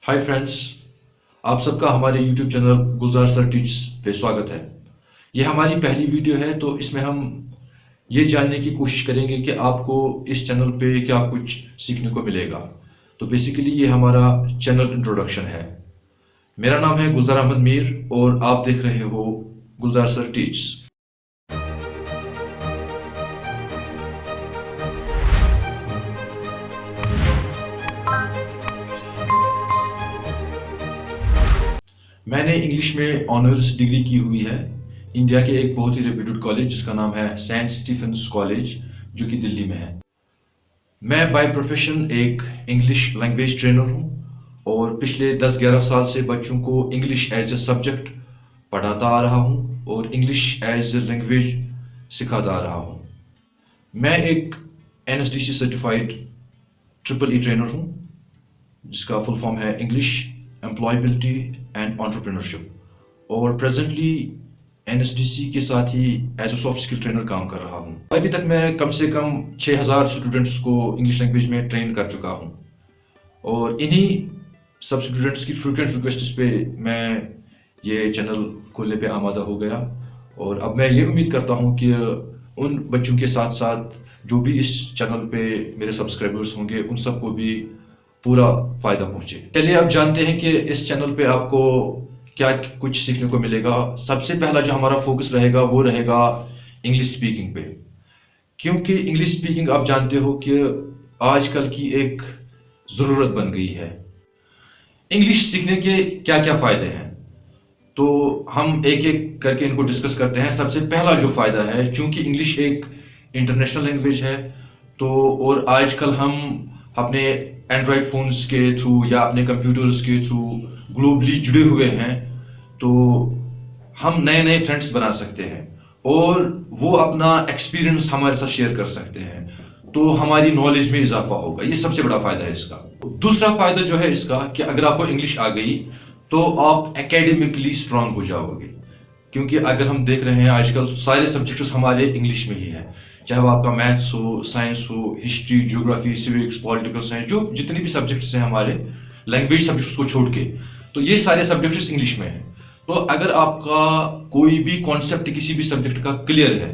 Hi friends, आप सबका हमारे YouTube चैनल गुलजार सर टीच पे स्वागत है। ये हमारी पहली वीडियो है, तो इसमें हम ये जानने की कोशिश करेंगे कि आपको इस चैनल पे क्या कुछ सीखने को मिलेगा। तो बेसिकली ये हमारा चैनल इंट्रोडक्शन है। मेरा नाम है गुलजार अहमद मीर और आप देख रहे हो गुलजार सर टीच। मैंने इंग्लिश में ऑनर्स डिग्री की हुई है इंडिया के एक बहुत ही रेप्यूटेड कॉलेज जिसका नाम है सेंट स्टीफेंस कॉलेज, जो कि दिल्ली में है। मैं बाय प्रोफेशन एक इंग्लिश लैंग्वेज ट्रेनर हूँ और पिछले 10-11 साल से बच्चों को इंग्लिश एज ए सब्जेक्ट पढ़ाता आ रहा हूँ और इंग्लिश एज ए लैंग्वेज सिखाता आ रहा हूँ। मैं एक NSDC certified triple E trainer हूँ जिसका फुल फॉर्म है इंग्लिश एम्प्लॉयबिलिटी एंड एंटरप्रेन्योरशिप, और प्रेजेंटली NSDC के साथ ही as a soft skill trainer काम कर रहा हूँ। अभी तक मैं कम से कम 6000 स्टूडेंट्स को इंग्लिश लैंग्वेज में ट्रेन कर चुका हूँ और इन्हीं सब स्टूडेंट्स की फ्रीक्वेंट रिक्वेस्ट पे मैं ये चैनल खोलने पे आमादा हो गया। और अब मैं ये उम्मीद करता हूँ कि उन बच्चों के साथ साथ जो भी इस चैनल पे मेरे सब्सक्राइबर्स होंगे उन सबको भी पूरा फायदा पहुंचे। चलिए अब जानते हैं कि इस चैनल पे आपको क्या कुछ सीखने को मिलेगा। सबसे पहला जो हमारा फोकस रहेगा वो रहेगा इंग्लिश स्पीकिंग पे, क्योंकि इंग्लिश स्पीकिंग आप जानते हो कि आजकल की एक ज़रूरत बन गई है। इंग्लिश सीखने के क्या क्या फ़ायदे हैं, तो हम एक एक करके इनको डिस्कस करते हैं। सबसे पहला जो फ़ायदा है, चूंकि इंग्लिश एक इंटरनेशनल लैंग्वेज है, तो और आजकल हम अपने एंड्रॉयड फ़ोन्स के थ्रू या अपने कंप्यूटर्स के थ्रू ग्लोबली जुड़े हुए हैं, तो हम नए नए फ्रेंड्स बना सकते हैं और वो अपना एक्सपीरियंस हमारे साथ शेयर कर सकते हैं, तो हमारी नॉलेज में इजाफा होगा। ये सबसे बड़ा फ़ायदा है इसका। दूसरा फ़ायदा जो है इसका कि अगर आपको इंग्लिश आ गई तो आप एकेडमिकली स्ट्रांग हो जाओगे, क्योंकि अगर हम देख रहे हैं आजकल सारे सब्जेक्ट्स हमारे इंग्लिश में ही है, चाहे वो आपका मैथ्स हो, साइंस हो, history, geography, civics, political science, जो जितने भी सब्जेक्ट्स हैं हमारे लैंग्वेज सब्जेक्ट्स को छोड़ के, तो ये सारे सब्जेक्ट्स इंग्लिश में हैं। तो अगर आपका कोई भी कॉन्सेप्ट किसी भी सब्जेक्ट का क्लियर है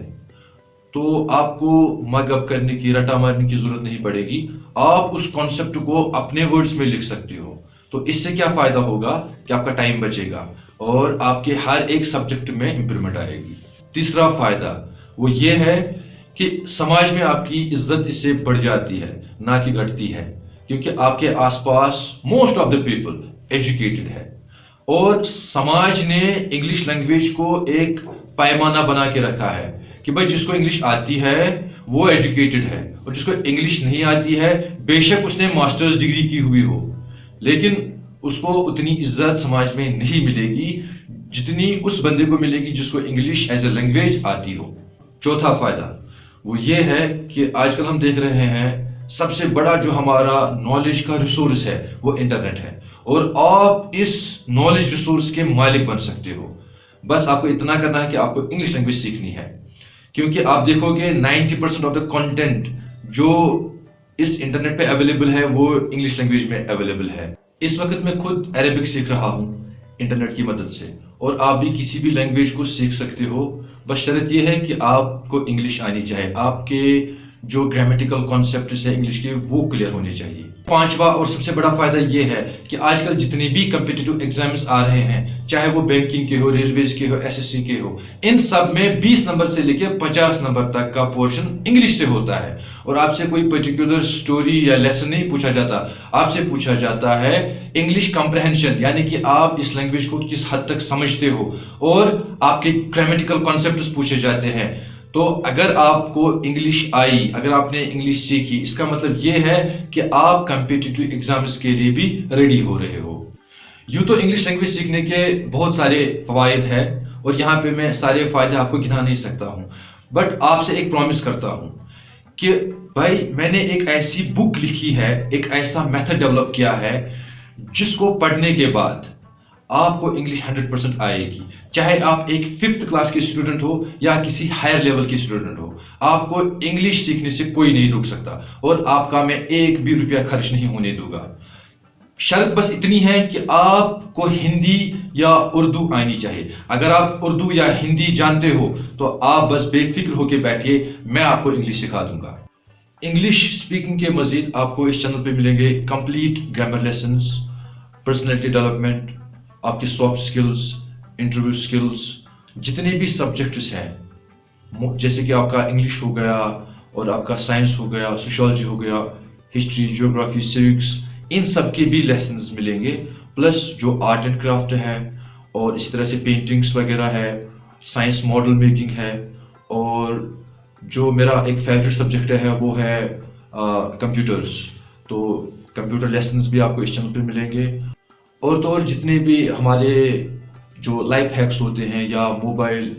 तो आपको मग अप करने की, रटा मारने की जरूरत नहीं पड़ेगी। आप उस कॉन्सेप्ट को अपने वर्ड्स में लिख सकते हो। तो इससे क्या फायदा होगा कि आपका टाइम बचेगा और आपके हर एक सब्जेक्ट में इंप्रूवमेंट आएगी। तीसरा फायदा वो ये है कि समाज में आपकी इज्जत इससे बढ़ जाती है, ना कि घटती है, क्योंकि आपके आसपास most of the people educated है और समाज ने इंग्लिश लैंग्वेज को एक पैमाना बना के रखा है कि भाई जिसको इंग्लिश आती है वो एजुकेटेड है और जिसको इंग्लिश नहीं आती है, बेशक उसने मास्टर्स डिग्री की हुई हो, लेकिन उसको उतनी इज्जत समाज में नहीं मिलेगी जितनी उस बंदे को मिलेगी जिसको इंग्लिश एज ए लैंग्वेज आती हो। चौथा फायदा वो ये है कि आजकल हम देख रहे हैं सबसे बड़ा जो हमारा नॉलेज का रिसोर्स है वो इंटरनेट है, और आप इस नॉलेज रिसोर्स के मालिक बन सकते हो। बस आपको इतना करना है कि आपको इंग्लिश लैंग्वेज सीखनी है, क्योंकि आप देखोगे 90% ऑफ द कंटेंट जो इस इंटरनेट पे अवेलेबल है वो इंग्लिश लैंग्वेज में अवेलेबल है। इस वक्त मैं खुद अरेबिक सीख रहा हूँ इंटरनेट की मदद से, और आप भी किसी भी लैंग्वेज को सीख सकते हो। बस शर्त यह है कि आपको इंग्लिश आनी चाहिए, आपके जो ग्रामेटिकल कॉन्सेप्ट्स है इंग्लिश के वो क्लियर होने चाहिए। पांचवा और सबसे बड़ा फायदा ये है कि आजकल जितने भी कम्पिटिटिव एग्जाम्स आ रहे हैं, चाहे वो बैंकिंग के हो, रेलवेज के हो, SSC के हो, इन सब में 20 नंबर से लेकर 50 नंबर तक का पोर्शन इंग्लिश से होता है। और आपसे कोई पर्टिकुलर स्टोरी या लेसन नहीं पूछा जाता, आपसे पूछा जाता है इंग्लिश कॉम्प्रहेंशन, यानी कि आप इस लैंग्वेज को किस हद तक समझते हो, और आपके ग्रामेटिकल कॉन्सेप्ट्स पूछे जाते हैं। तो अगर आपको इंग्लिश आई, अगर आपने इंग्लिश सीखी, इसका मतलब ये है कि आप कॉम्पिटिटिव एग्जाम्स के लिए भी रेडी हो रहे हो। यूं तो इंग्लिश लैंग्वेज सीखने के बहुत सारे फवायद हैं और यहाँ पे मैं सारे फायदे आपको गिना नहीं सकता हूँ, बट आपसे एक प्रॉमिस करता हूँ कि भाई मैंने एक ऐसी बुक लिखी है, एक ऐसा मेथड डेवलप किया है जिसको पढ़ने के बाद आपको इंग्लिश 100% आएगी। चाहे आप एक 5th क्लास के स्टूडेंट हो या किसी हायर लेवल के स्टूडेंट हो, आपको इंग्लिश सीखने से कोई नहीं रोक सकता और आपका मैं एक भी रुपया खर्च नहीं होने दूंगा। شرط بس اتنی ہے کہ آپ کو ہندی یا اردو آنی چاہیے. اگر آپ اردو یا ہندی جانتے ہو تو آپ بس بے فکر ہو کے بیٹھیے، میں آپ کو انگلش سکھا دوں گا. انگلش اسپیکنگ کے مزید آپ کو اس چینل پہ ملیں گے complete grammar lessons, personality development, آپ کی سافٹ اسکلز، انٹرویو اسکلز، جتنے بھی سبجیکٹس ہیں، جیسے کہ آپ کا انگلش ہو گیا اور آپ کا سائنس ہو گیا، سوشالوجی ہو گیا، ہسٹری، جیوگرافی، سیوکس، ان سب کے بھی لیسنز ملیں گے. پلس جو آرٹ اینڈ کرافٹ ہے اور اسی طرح سے پینٹنگس وغیرہ ہے، سائنس ماڈل میکنگ ہے، اور جو میرا ایک فیوریٹ سبجیکٹ ہے وہ ہے کمپیوٹرس. تو کمپیوٹر لیسنز بھی آپ کو اس چینل پہ ملیں گے. اور تو اور جتنے بھی ہمارے جو لائف ہیکس ہوتے ہیں یا موبائل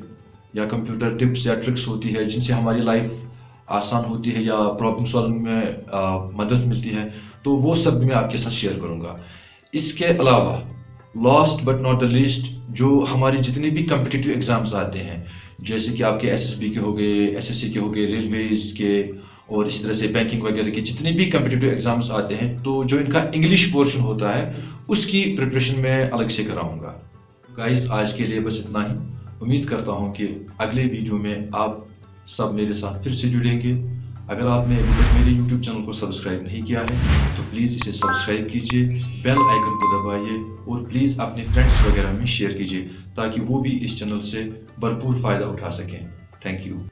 یا کمپیوٹر ٹپس یا ٹرکس ہوتی ہے جن سے ہماری لائف آسان ہوتی ہے یا پرابلم سالونگ میں مدد ملتی ہے، تو وہ سب بھی میں آپ کے ساتھ شیئر کروں گا. اس کے علاوہ last but not the least, جو ہماری جتنے بھی کمپٹیٹیو ایگزامز آتے ہیں، جیسے کہ آپ کے ایس ایس بی کے ہو گئے، ایس ایس سی کے ہو گئے، ریلویز کے، اور اسی طرح سے بینکنگ وغیرہ کے جتنے بھی کمپٹیٹیو ایگزامز آتے ہیں، تو جو ان کا انگلش پورشن ہوتا ہے اس کی پریپریشن میں الگ سے کراؤں گا. گائز آج کے لیے بس اتنا ہی. امید کرتا ہوں کہ اگلے ویڈیو میں آپ سب میرے ساتھ پھر سے جڑیں گے. اگر آپ نے ابھی تک میرے یوٹیوب چینل کو سبسکرائب نہیں کیا ہے تو پلیز اسے سبسکرائب کیجیے، بیل آئیکن کو دبائیے، اور پلیز اپنے فرینڈس وغیرہ میں شیئر کیجیے تاکہ وہ بھی اس چینل سے بھرپور فائدہ اٹھا سکیں. Thank you.